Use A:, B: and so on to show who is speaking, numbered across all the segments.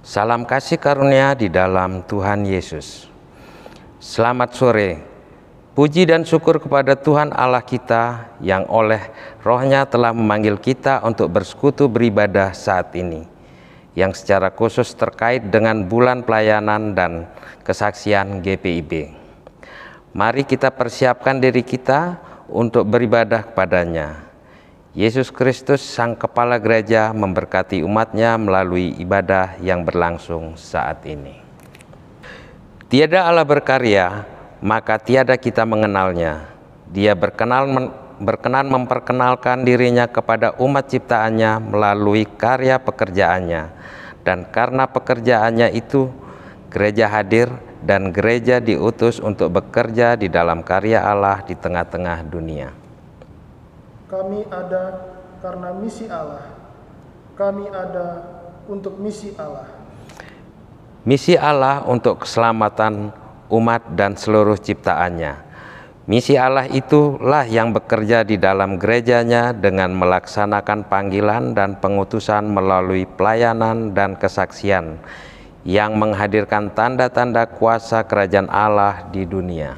A: Salam kasih karunia di dalam Tuhan Yesus. Selamat sore. Puji dan syukur kepada Tuhan Allah kita yang oleh Roh-Nya telah memanggil kita untuk bersekutu beribadah saat ini, yang secara khusus terkait dengan bulan pelayanan dan kesaksian GPIB. Mari kita persiapkan diri kita untuk beribadah kepadanya. Yesus Kristus, Sang Kepala Gereja, memberkati umat-Nya melalui ibadah yang berlangsung saat ini. Tiada Allah berkarya, maka tiada kita mengenalnya. Dia berkenan memperkenalkan dirinya kepada umat ciptaannya melalui karya pekerjaannya. Dan karena pekerjaannya itu, gereja hadir dan gereja diutus untuk bekerja di dalam karya Allah di tengah-tengah dunia.
B: Kami ada karena misi Allah. Kami ada untuk misi Allah.
A: Misi Allah untuk keselamatan umat dan seluruh ciptaannya. Misi Allah itulah yang bekerja di dalam gerejanya dengan melaksanakan panggilan dan pengutusan melalui pelayanan dan kesaksian yang menghadirkan tanda-tanda kuasa kerajaan Allah di dunia.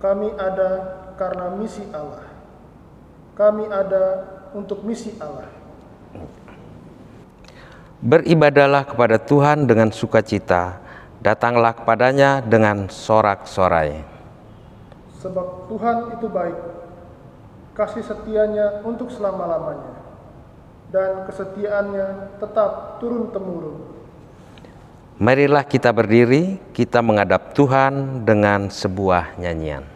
B: Kami ada karena misi Allah. Kami ada untuk misi Allah.
A: Beribadahlah kepada Tuhan dengan sukacita, datanglah kepadanya dengan sorak-sorai.
B: Sebab Tuhan itu baik, kasih setianya untuk selama-lamanya, dan kesetiaannya tetap turun-temurun.
A: Marilah kita berdiri, kita menghadap Tuhan dengan sebuah nyanyian.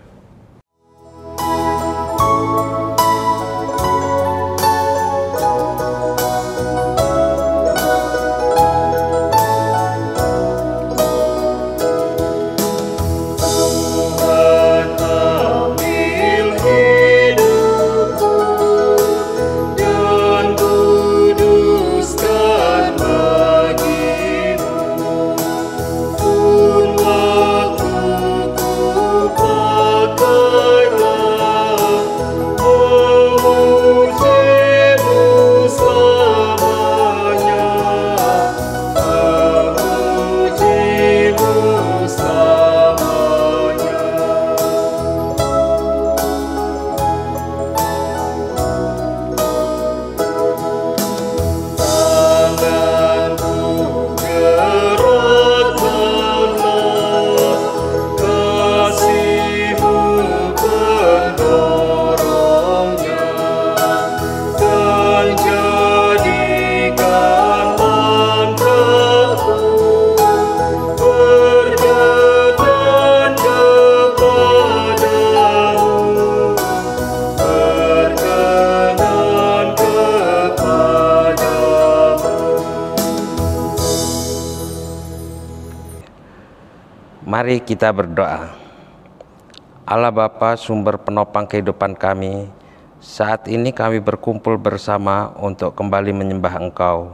A: Mari kita berdoa. Allah Bapa, sumber penopang kehidupan kami, saat ini kami berkumpul bersama untuk kembali menyembah Engkau.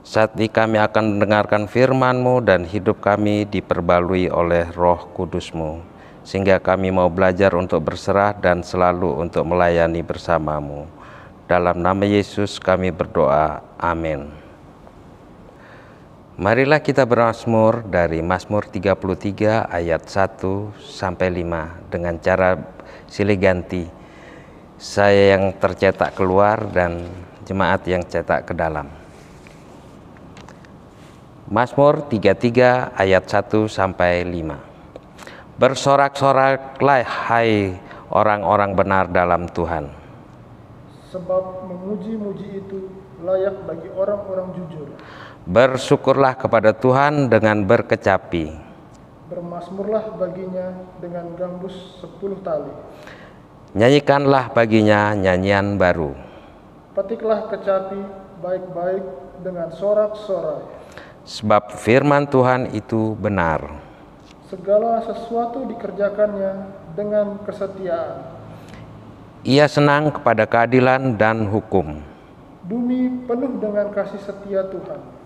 A: Saat ini kami akan mendengarkan firman-Mu dan hidup kami diperbalui oleh Roh Kudus-Mu, sehingga kami mau belajar untuk berserah dan selalu untuk melayani bersama-Mu. Dalam nama Yesus kami berdoa, amin. Marilah kita bermazmur dari Mazmur 33 ayat 1 sampai 5 dengan cara silih ganti. Saya yang tercetak keluar dan jemaat yang cetak ke dalam. Mazmur 33 ayat 1 sampai 5. Bersorak-soraklah hai orang-orang benar dalam Tuhan.
B: Sebab memuji-muji itu layak bagi orang-orang jujur.
A: Bersyukurlah kepada Tuhan dengan berkecapi.
B: Bermazmurlah baginya dengan gambus 10 tali.
A: Nyanyikanlah baginya nyanyian baru.
B: Petiklah kecapi baik-baik dengan sorak-sorai.
A: Sebab firman Tuhan itu benar.
B: Segala sesuatu dikerjakannya dengan kesetiaan.
A: Ia senang kepada keadilan dan hukum.
B: Bumi penuh dengan kasih setia Tuhan.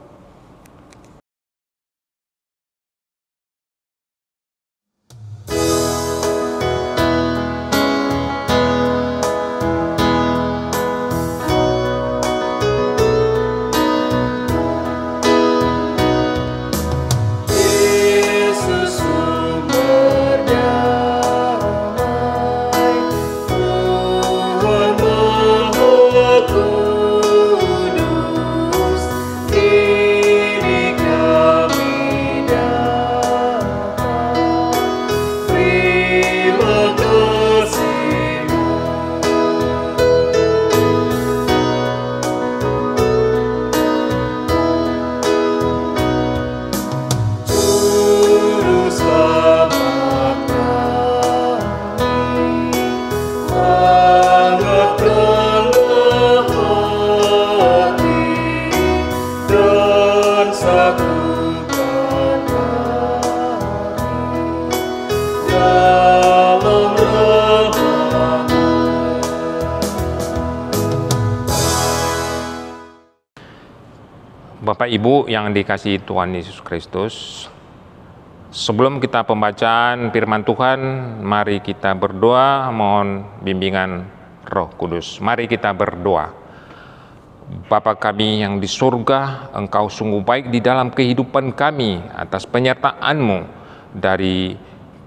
C: Bapak Ibu yang dikasihi Tuhan Yesus Kristus, sebelum kita pembacaan firman Tuhan, mari kita berdoa mohon bimbingan Roh Kudus. Mari kita berdoa. Bapa kami yang di surga, Engkau sungguh baik di dalam kehidupan kami atas penyertaan-Mu dari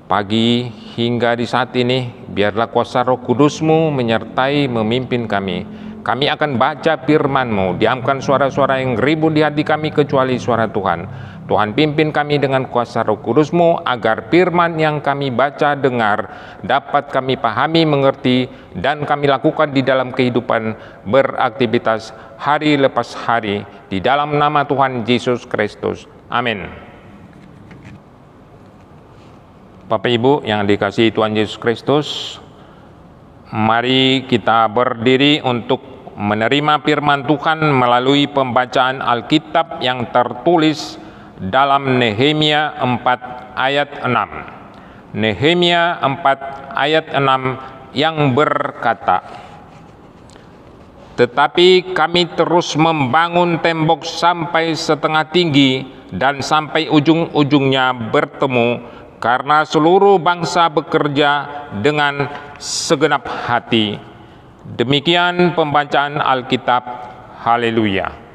C: pagi hingga di saat ini. Biarlah kuasa Roh Kudus-Mu menyertai memimpin kami. Kami akan baca firman-Mu, diamkan suara-suara yang ribut di hati kami kecuali suara Tuhan. Tuhan pimpin kami dengan kuasa Roh Kudus-Mu agar firman yang kami baca dengar dapat kami pahami, mengerti, dan kami lakukan di dalam kehidupan beraktivitas hari lepas hari. Di dalam nama Tuhan Yesus Kristus. Amin. Bapak Ibu yang dikasihi Tuhan Yesus Kristus, mari kita berdiri untuk menerima firman Tuhan melalui pembacaan Alkitab yang tertulis dalam Nehemia 4 ayat 6. Nehemia 4 ayat 6 yang berkata, "Tetapi kami terus membangun tembok sampai setengah tinggi dan sampai ujung-ujungnya bertemu, karena seluruh bangsa bekerja dengan segenap hati." Demikian pembacaan Alkitab. Haleluya.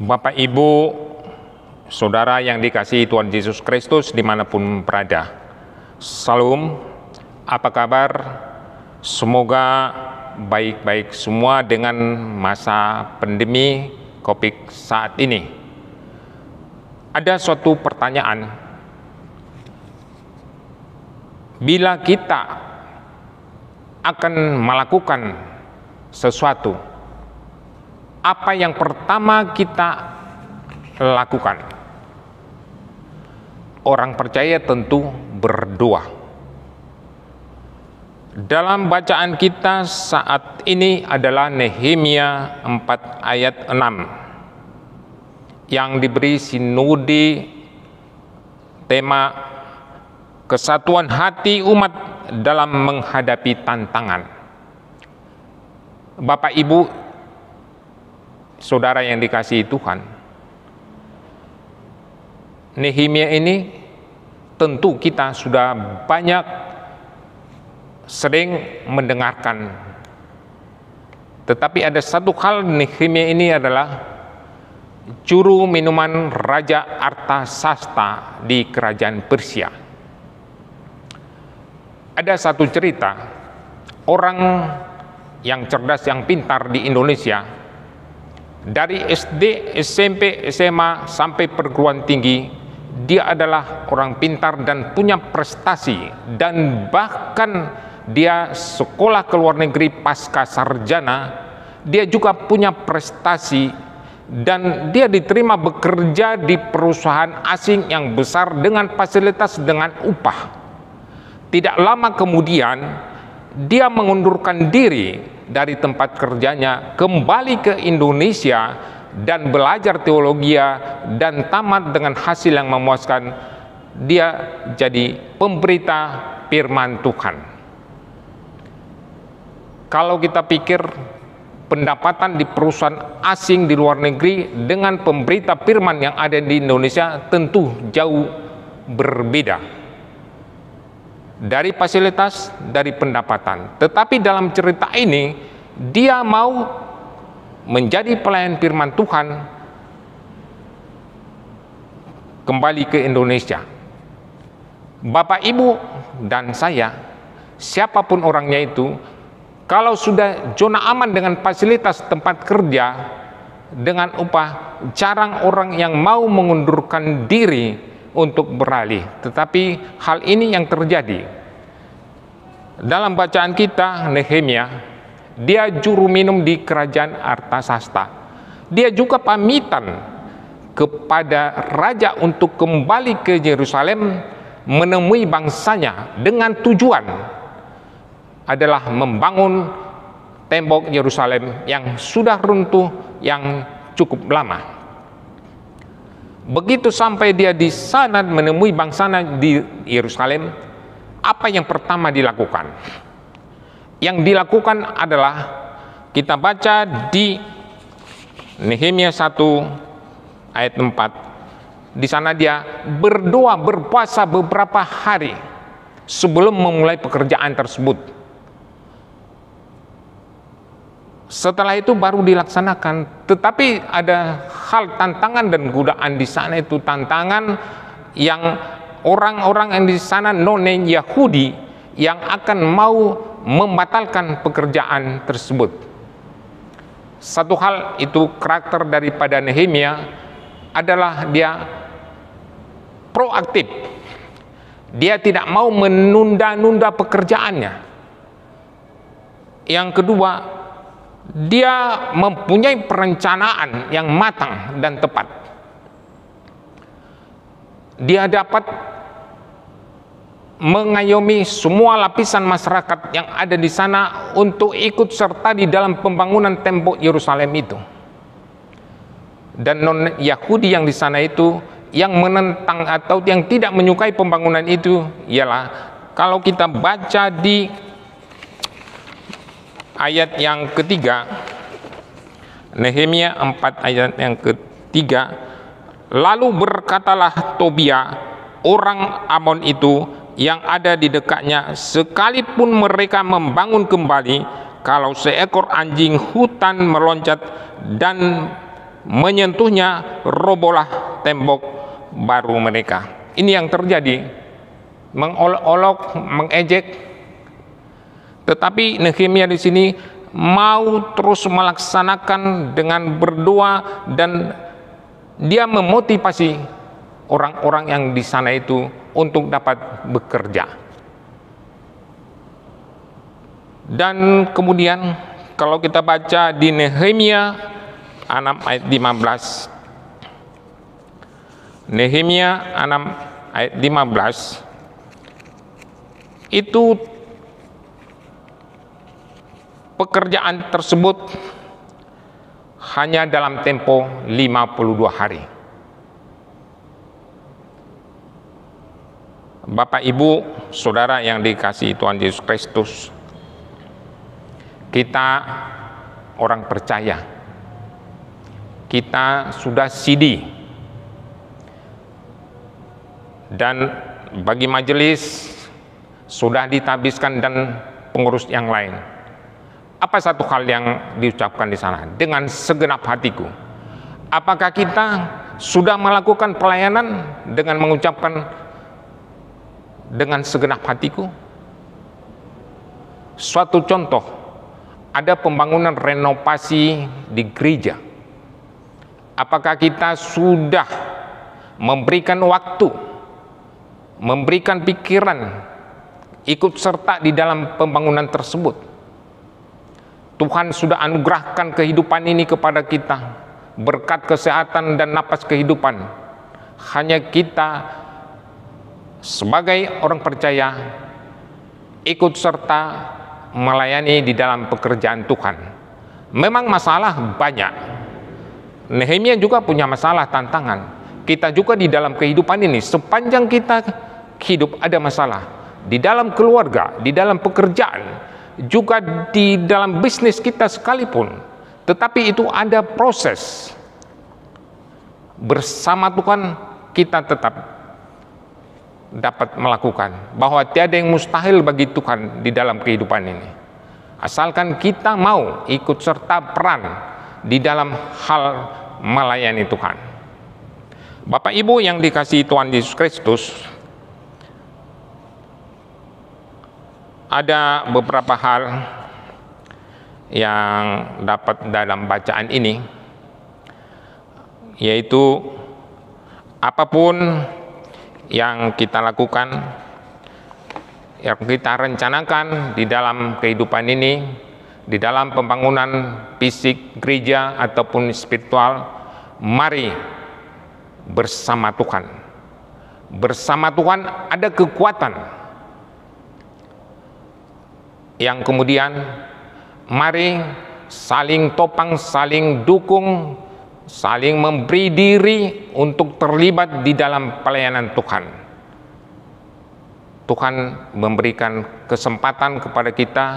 C: Bapak, Ibu, Saudara yang dikasihi Tuhan Yesus Kristus dimanapun berada, Salam, apa kabar? Semoga baik-baik semua dengan masa pandemi COVID saat ini. Ada suatu pertanyaan, bila kita akan melakukan sesuatu, apa yang pertama kita lakukan? Orang percaya tentu berdoa. Dalam bacaan kita saat ini adalah Nehemia 4 ayat 6 yang diberi sinode tema kesatuan hati umat dalam menghadapi tantangan. Bapak, Ibu, Saudara yang dikasihi Tuhan, Nehemia ini tentu kita sudah banyak sering mendengarkan. Tetapi ada satu hal, Nehemia ini adalah juru minuman Raja Artasasta di kerajaan Persia. Ada satu cerita, orang yang cerdas, yang pintar di Indonesia, dari SD, SMP, SMA, sampai perguruan tinggi, dia adalah orang pintar dan punya prestasi, dan bahkan dia sekolah ke luar negeri pasca sarjana, dia juga punya prestasi, dan dia diterima bekerja di perusahaan asing yang besar dengan fasilitas, dengan upah. Tidak lama kemudian, dia mengundurkan diri dari tempat kerjanya, kembali ke Indonesia dan belajar teologi dan tamat dengan hasil yang memuaskan. Dia jadi pemberita firman Tuhan. Kalau kita pikir pendapatan di perusahaan asing di luar negeri dengan pemberita firman yang ada di Indonesia tentu jauh berbeda. Dari fasilitas, dari pendapatan. Tetapi dalam cerita ini, dia mau menjadi pelayan firman Tuhan kembali ke Indonesia. Bapak, Ibu, dan saya, siapapun orangnya itu, kalau sudah zona aman dengan fasilitas tempat kerja, dengan upah, jarang orang yang mau mengundurkan diri untuk beralih. Tetapi hal ini yang terjadi. Dalam bacaan kita, Nehemia, dia juru minum di kerajaan Artasasta. Dia juga pamitan kepada raja untuk kembali ke Yerusalem menemui bangsanya dengan tujuan adalah membangun tembok Yerusalem yang sudah runtuh yang cukup lama. Begitu sampai dia di sana menemui bangsanya di Yerusalem, apa yang pertama dilakukan? Yang dilakukan adalah kita baca di Nehemia 1 ayat 4. Di sana dia berdoa, berpuasa beberapa hari sebelum memulai pekerjaan tersebut. Setelah itu baru dilaksanakan. Tetapi ada hal tantangan dan godaan di sana, itu tantangan yang orang-orang yang di sana non-Yahudi yang akan mau membatalkan pekerjaan tersebut. Satu hal itu karakter daripada Nehemia adalah dia proaktif. Dia tidak mau menunda-nunda pekerjaannya. Yang kedua, dia mempunyai perencanaan yang matang dan tepat. Dia dapat mengayomi semua lapisan masyarakat yang ada di sana untuk ikut serta di dalam pembangunan tembok Yerusalem itu. Dan non-Yahudi yang di sana itu yang menentang atau yang tidak menyukai pembangunan itu ialah, kalau kita baca di ayat yang ketiga, Nehemia 4 ayat yang ketiga, lalu berkatalah Tobia orang Amon itu yang ada di dekatnya, sekalipun mereka membangun kembali, kalau seekor anjing hutan meloncat dan menyentuhnya, robohlah tembok baru mereka. Ini yang terjadi, mengolok-olok, mengejek. Tetapi Nehemia di sini mau terus melaksanakan dengan berdoa, dan dia memotivasi orang-orang yang di sana itu untuk dapat bekerja. Dan kemudian kalau kita baca di Nehemia 6 ayat 15, Nehemia 6 ayat 15 itu pekerjaan tersebut hanya dalam tempo 52 hari. Bapak, Ibu, Saudara yang dikasihi Tuhan Yesus Kristus, kita orang percaya, kita sudah sidi, dan bagi majelis sudah ditabiskan dan pengurus yang lain. Apa satu hal yang diucapkan di sana? Dengan segenap hatiku. Apakah kita sudah melakukan pelayanan dengan mengucapkan dengan segenap hatiku? Suatu contoh, ada pembangunan renovasi di gereja. Apakah kita sudah memberikan waktu, memberikan pikiran, ikut serta di dalam pembangunan tersebut? Tuhan sudah anugerahkan kehidupan ini kepada kita, berkat kesehatan dan napas kehidupan. Hanya kita sebagai orang percaya ikut serta melayani di dalam pekerjaan Tuhan. Memang masalah banyak. Nehemia juga punya masalah, tantangan. Kita juga di dalam kehidupan ini, sepanjang kita hidup ada masalah. Di dalam keluarga, di dalam pekerjaan, juga di dalam bisnis kita sekalipun. Tetapi itu ada proses. Bersama Tuhan kita tetap dapat melakukan, bahwa tiada yang mustahil bagi Tuhan di dalam kehidupan ini, asalkan kita mau ikut serta peran di dalam hal melayani Tuhan. Bapak Ibu yang dikasihi Tuhan Yesus Kristus, ada beberapa hal yang dapat dalam bacaan ini, yaitu apapun yang kita lakukan, yang kita rencanakan di dalam kehidupan ini, di dalam pembangunan fisik gereja ataupun spiritual, mari bersama Tuhan. Bersama Tuhan ada kekuatan yang kemudian mari saling topang, saling dukung, saling memberi diri untuk terlibat di dalam pelayanan Tuhan. Tuhan memberikan kesempatan kepada kita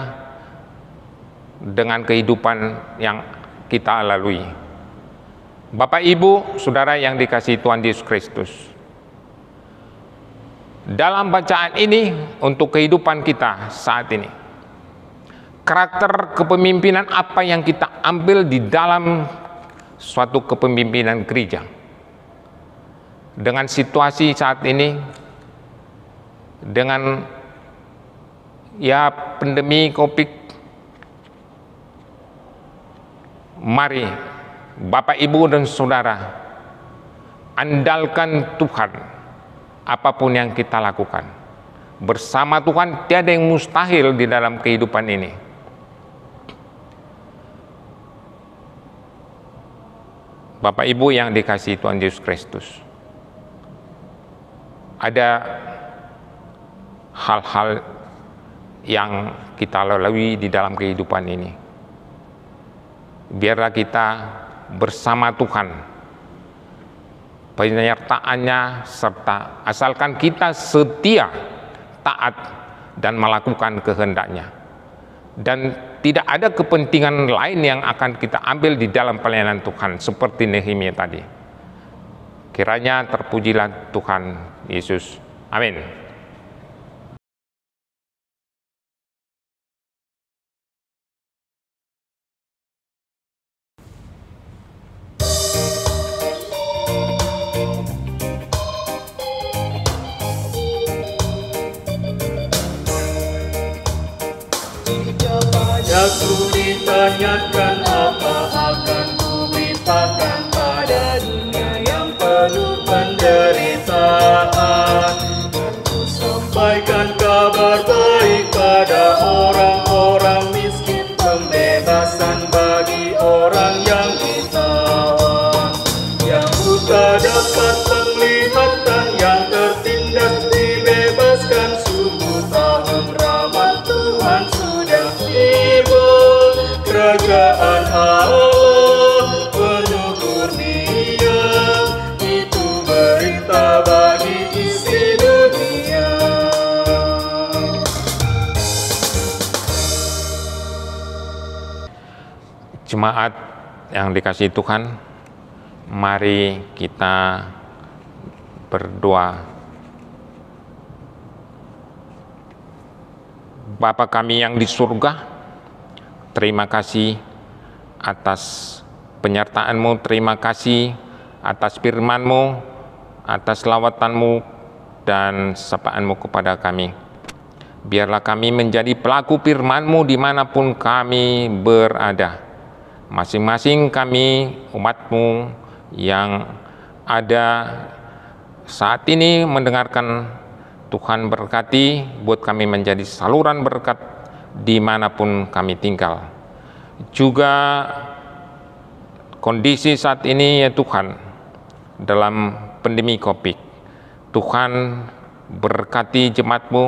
C: dengan kehidupan yang kita lalui. Bapak, Ibu, Saudara yang dikasihi Tuhan Yesus Kristus, dalam bacaan ini untuk kehidupan kita saat ini, karakter kepemimpinan apa yang kita ambil di dalam suatu kepemimpinan gereja dengan situasi saat ini, dengan pandemi COVID. Mari Bapak, Ibu, dan Saudara andalkan Tuhan apapun yang kita lakukan. Bersama Tuhan tiada yang mustahil di dalam kehidupan ini. Bapak, Ibu yang dikasihi Tuhan Yesus Kristus, ada hal-hal yang kita lalui di dalam kehidupan ini. Biarlah kita bersama Tuhan, penyertaannya, serta asalkan kita setia, taat, dan melakukan kehendaknya. Dan tidak ada kepentingan lain yang akan kita ambil di dalam pelayanan Tuhan, seperti Nehemia tadi. Kiranya terpujilah Tuhan Yesus. Amin.
D: Aku ditanyakan apa akan kuberitakan pada dunia yang penuh penderitaan, dan ku sampaikan kabar baik pada orang-orang miskin, pembebasan bagi orang yang ditawan, yang buta dapat penglihatan, yang tertindas dibebaskan. Sungguh tahun rahmat Tuhan sudah tiba, kerajaan Allah penuh kurnia, itu berita bagi isi dunia.
C: Jemaat yang dikasihi Tuhan, mari kita berdoa. Bapa kami yang di surga, terima kasih atas penyertaan-Mu, terima kasih atas firman-Mu, atas lawatan-Mu dan sapaan-Mu kepada kami. Biarlah kami menjadi pelaku firman-Mu dimanapun kami berada. Masing-masing kami umat-Mu yang ada saat ini mendengarkan, Tuhan berkati buat kami menjadi saluran berkat dimanapun kami tinggal. Juga kondisi saat ini ya Tuhan, dalam pandemi COVID, Tuhan berkati jemaat-Mu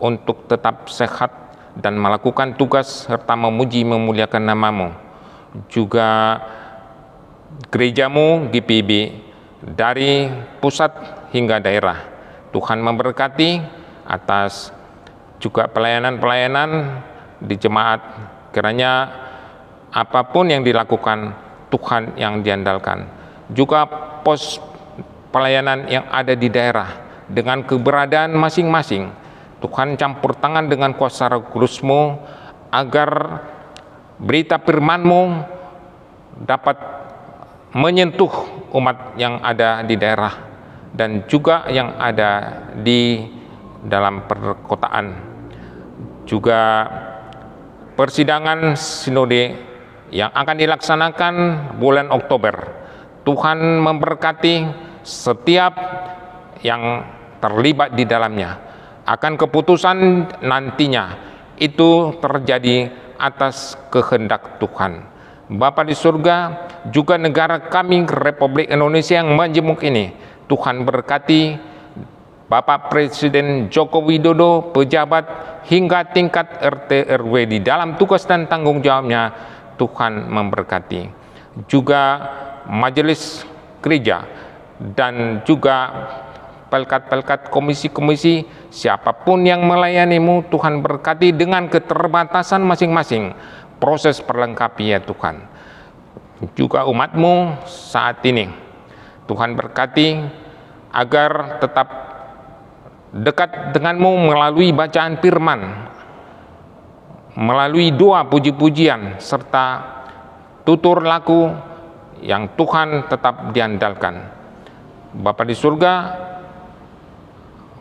C: untuk tetap sehat dan melakukan tugas serta memuji memuliakan nama-Mu. Juga gereja-Mu GPIB dari pusat hingga daerah, Tuhan memberkati atas juga pelayanan-pelayanan di jemaat. Kiranya apapun yang dilakukan, Tuhan yang diandalkan. Juga pos pelayanan yang ada di daerah dengan keberadaan masing-masing, Tuhan campur tangan dengan kuasa Roh Kudus-Mu agar berita firman-Mu dapat menyentuh umat yang ada di daerah dan juga yang ada di dalam perkotaan. Juga persidangan sinode yang akan dilaksanakan bulan Oktober, Tuhan memberkati setiap yang terlibat di dalamnya. Akan keputusan nantinya itu terjadi atas kehendak Tuhan. Bapa di surga, juga negara kami Republik Indonesia yang majemuk ini, Tuhan berkati Bapak Presiden Joko Widodo, pejabat hingga tingkat RT RW di dalam tugas dan tanggung jawabnya. Tuhan memberkati juga majelis gereja dan juga pelkat-pelkat komisi-komisi, siapapun yang melayanimu, Tuhan berkati dengan keterbatasan masing-masing. Proses perlengkapi ya Tuhan. Juga umatmu saat ini, Tuhan berkati agar tetap dekat denganmu melalui bacaan firman, melalui doa puji-pujian, serta tutur laku yang Tuhan tetap diandalkan. Bapa di surga,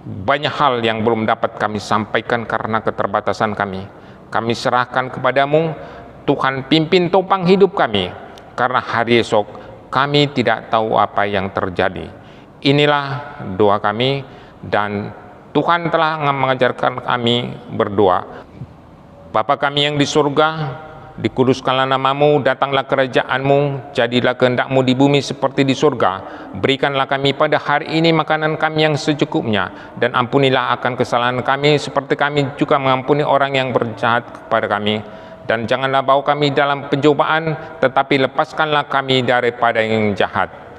C: banyak hal yang belum dapat kami sampaikan karena keterbatasan kami. Kami serahkan kepadamu, Tuhan pimpin topang hidup kami, karena hari esok kami tidak tahu apa yang terjadi. Inilah doa kami, dan Tuhan telah mengajarkan kami berdoa. Bapa kami yang di surga, dikuduskanlah namamu, datanglah kerajaanmu, jadilah kehendakmu di bumi seperti di surga. Berikanlah kami pada hari ini makanan kami yang secukupnya, dan ampunilah akan kesalahan kami seperti kami juga mengampuni orang yang berjahat kepada kami. Dan janganlah bawa kami dalam pencobaan, tetapi lepaskanlah kami daripada yang jahat.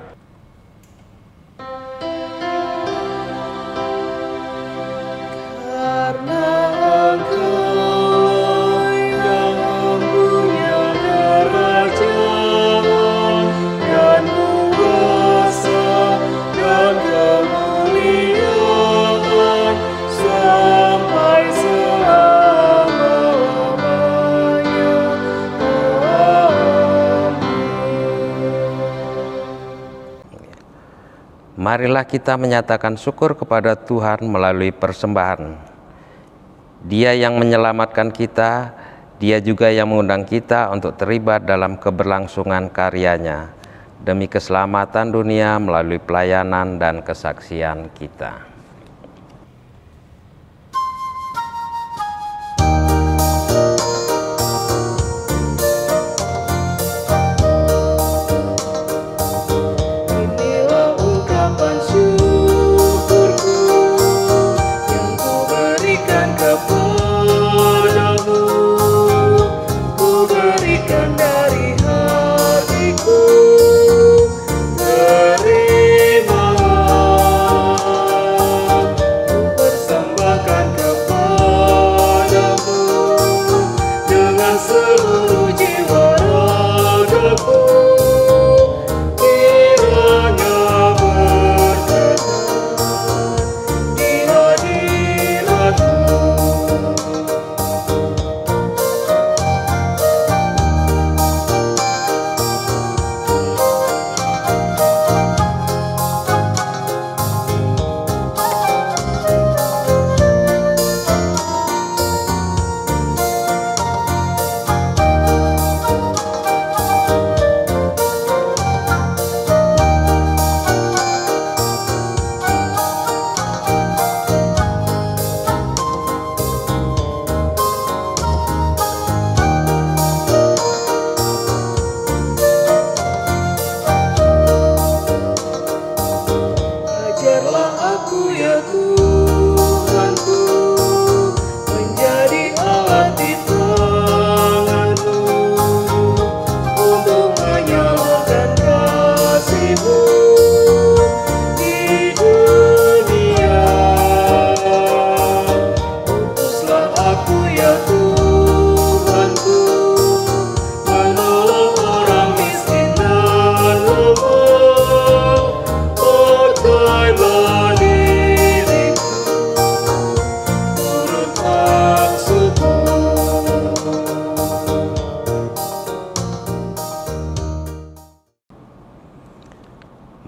A: Marilah kita menyatakan syukur kepada Tuhan melalui persembahan. Dia yang menyelamatkan kita, Dia juga yang mengundang kita untuk terlibat dalam keberlangsungan karyanya, demi keselamatan dunia melalui pelayanan dan kesaksian kita.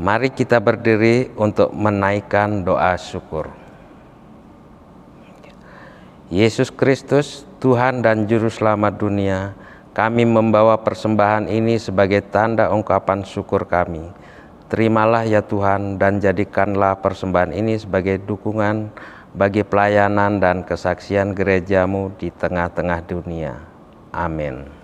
A: Mari kita berdiri untuk menaikkan doa syukur. Yesus Kristus, Tuhan dan Juru Selamat dunia, kami membawa persembahan ini sebagai tanda ungkapan syukur kami terimalah ya Tuhan, dan jadikanlah persembahan ini sebagai dukungan bagi pelayanan dan kesaksian gereja-Mu di tengah-tengah dunia. Amin.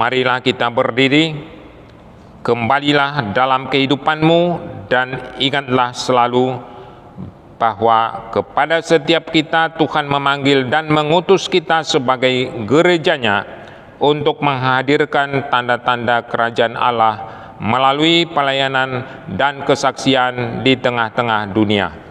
C: Marilah kita berdiri, kembalilah dalam kehidupan-Mu, dan ingatlah selalu bahwa kepada setiap kita Tuhan memanggil dan mengutus kita sebagai gerejanya untuk menghadirkan tanda-tanda kerajaan Allah melalui pelayanan dan kesaksian di tengah-tengah dunia.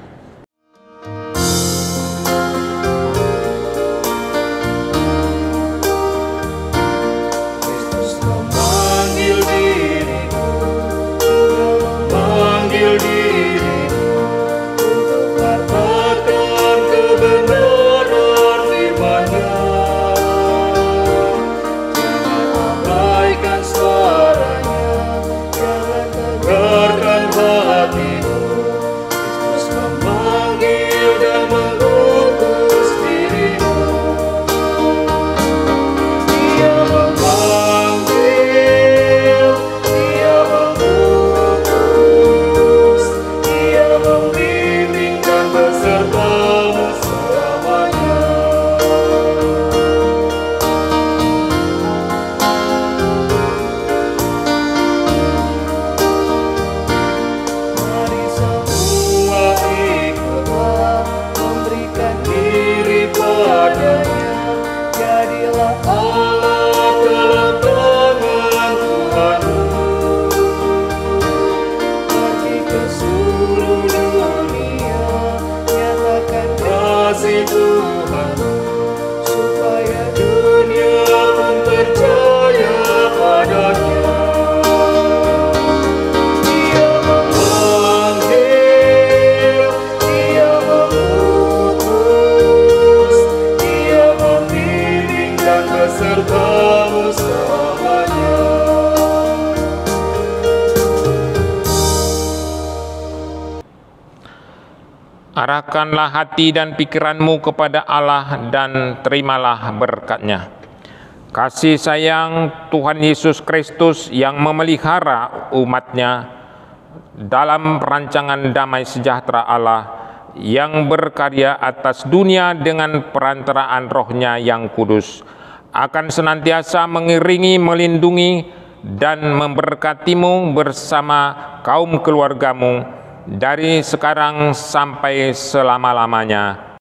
C: Arahkanlah hati dan pikiranmu kepada Allah dan terimalah berkat-Nya. Kasih sayang Tuhan Yesus Kristus yang memelihara umat-Nya dalam rancangan damai sejahtera Allah yang berkarya atas dunia dengan perantaraan Roh-Nya yang kudus akan senantiasa mengiringi, melindungi, dan memberkatimu bersama kaum keluargamu dari sekarang sampai selama-lamanya.